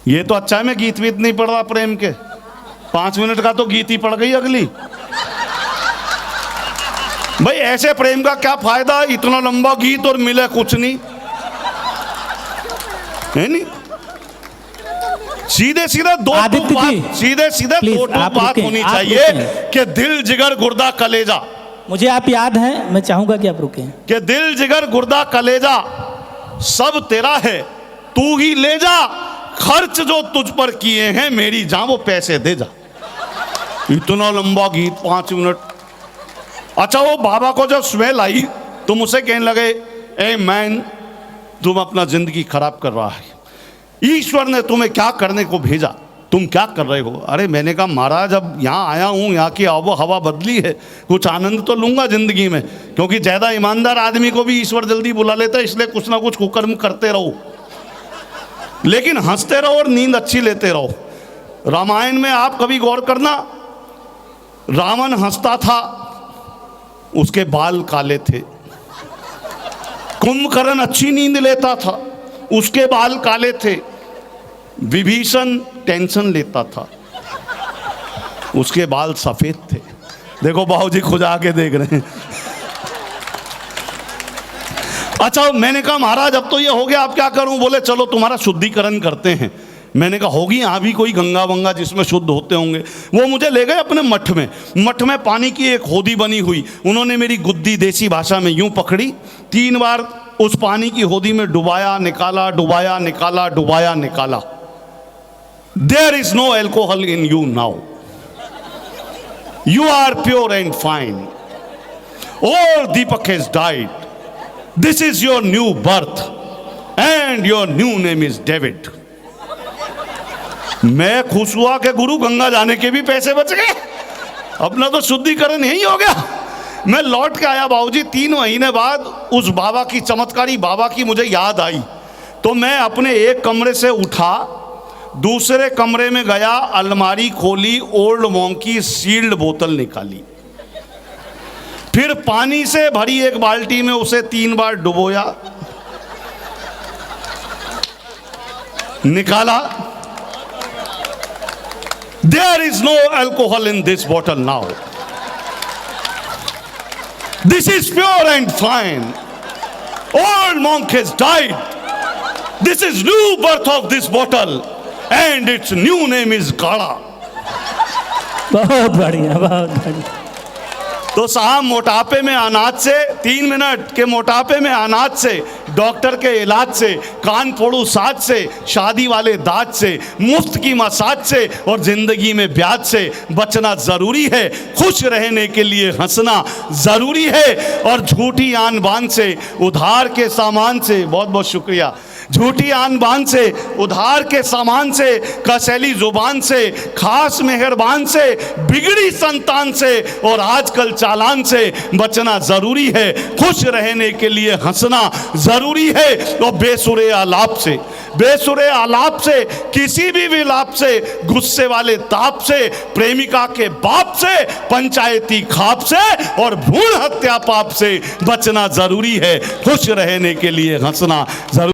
ये तो अच्छा है मैं गीत वीत नहीं पढ़ रहा प्रेम के, 5 मिनट का तो गीत ही पड़ गई अगली। भाई ऐसे प्रेम का क्या फायदा, इतना लंबा गीत और मिले कुछ नहीं, है नहीं? सीधे सीधे दो बात होनी चाहिए कि दिल जिगर गुर्दा कलेजा। मुझे आप याद हैं, मैं चाहूंगा कि आप रुकें। कि दिल जिगर गुर्दा कलेजा सब तेरा है, तू ही ले जा, खर्च जो तुझ पर किए हैं मेरी जान वो पैसे दे जा। इतना लंबा गीत 5 मिनट। अच्छा वो बाबा को जब स्मेल आई तो मुझसे कहने लगे, ए मैन तुम अपना जिंदगी खराब कर रहा है, ईश्वर ने तुम्हें क्या करने को भेजा, तुम क्या कर रहे हो? अरे मैंने कहा महाराज जब यहाँ आया हूँ, यहाँ की आबो हवा बदली है, कुछ आनंद तो लूंगा जिंदगी में, क्योंकि ज़्यादा ईमानदार आदमी को भी ईश्वर जल्दी बुला लेता है, इसलिए कुछ ना कुछ कुकर्म करते रहो, लेकिन हंसते रहो और नींद अच्छी लेते रहो। रामायण में आप कभी गौर करना, रावण हंसता था, उसके बाल काले थे। कुंभकर्ण अच्छी नींद लेता था, उसके बाल काले थे। विभीषण टेंशन लेता था, उसके बाल सफेद थे। देखो बाबूजी खुद आके देख रहे हैं। अच्छा मैंने कहा महाराज अब तो ये हो गया, अब क्या करूं? बोले चलो तुम्हारा शुद्धिकरण करते हैं। मैंने कहा होगी यहाँ भी कोई गंगा वंगा जिसमें शुद्ध होते होंगे। वो मुझे ले गए अपने मठ में। मठ में पानी की एक होदी बनी हुई, उन्होंने मेरी गुद्दी देसी भाषा में यूं पकड़ी, 3 बार उस पानी की होदी में डुबाया निकाला, डुबाया निकाला, डुबाया निकाला। There is no alcohol in you now. You are pure and fine. All Deepak has died. This is your new birth and your new name is David. मैं खुश हुआ कि गुरु गंगा जाने के भी पैसे बच गए, अपना तो शुद्धिकरण यही हो गया। मैं लौट के आया बाबूजी, 3 महीने बाद उस बाबा की, चमत्कारी बाबा की मुझे याद आई, तो मैं अपने एक कमरे से उठा, दूसरे कमरे में गया, अलमारी खोली, ओल्ड मॉन्क की सील्ड बोतल निकाली, फिर पानी से भरी एक बाल्टी में उसे 3 बार डुबोया, निकाला। There is no alcohol in this bottle now. This is pure and fine. Old monk has died. This is new birth of this bottle and its new name is Gada. बहुत बढ़िया, बहुत बढ़िया। तो साहब मोटापे में अनाज से, 3 मिनट के मोटापे में अनाज से, डॉक्टर के इलाज से, कान फोड़ू साज से, शादी वाले दाज से, मुफ्त की मसाज से और जिंदगी में ब्याज से बचना जरूरी है। खुश रहने के लिए हंसना जरूरी है और झूठी आन बान से, उधार के सामान से, बहुत बहुत शुक्रिया, झूठी आन बान से, उधार के सामान से, कसैली जुबान से, खास मेहरबान से, बिगड़ी संतान से और आजकल चालान से बचना जरूरी है। खुश रहने के लिए हंसना जरूरी है और बेसुरे आलाप से, बेसुरे आलाप से, किसी भी विलाप से, गुस्से वाले ताप से, प्रेमिका के बाप से, पंचायती खाप से और भ्रूण हत्या पाप से बचना जरूरी है। खुश रहने के लिए हंसना जरूरी।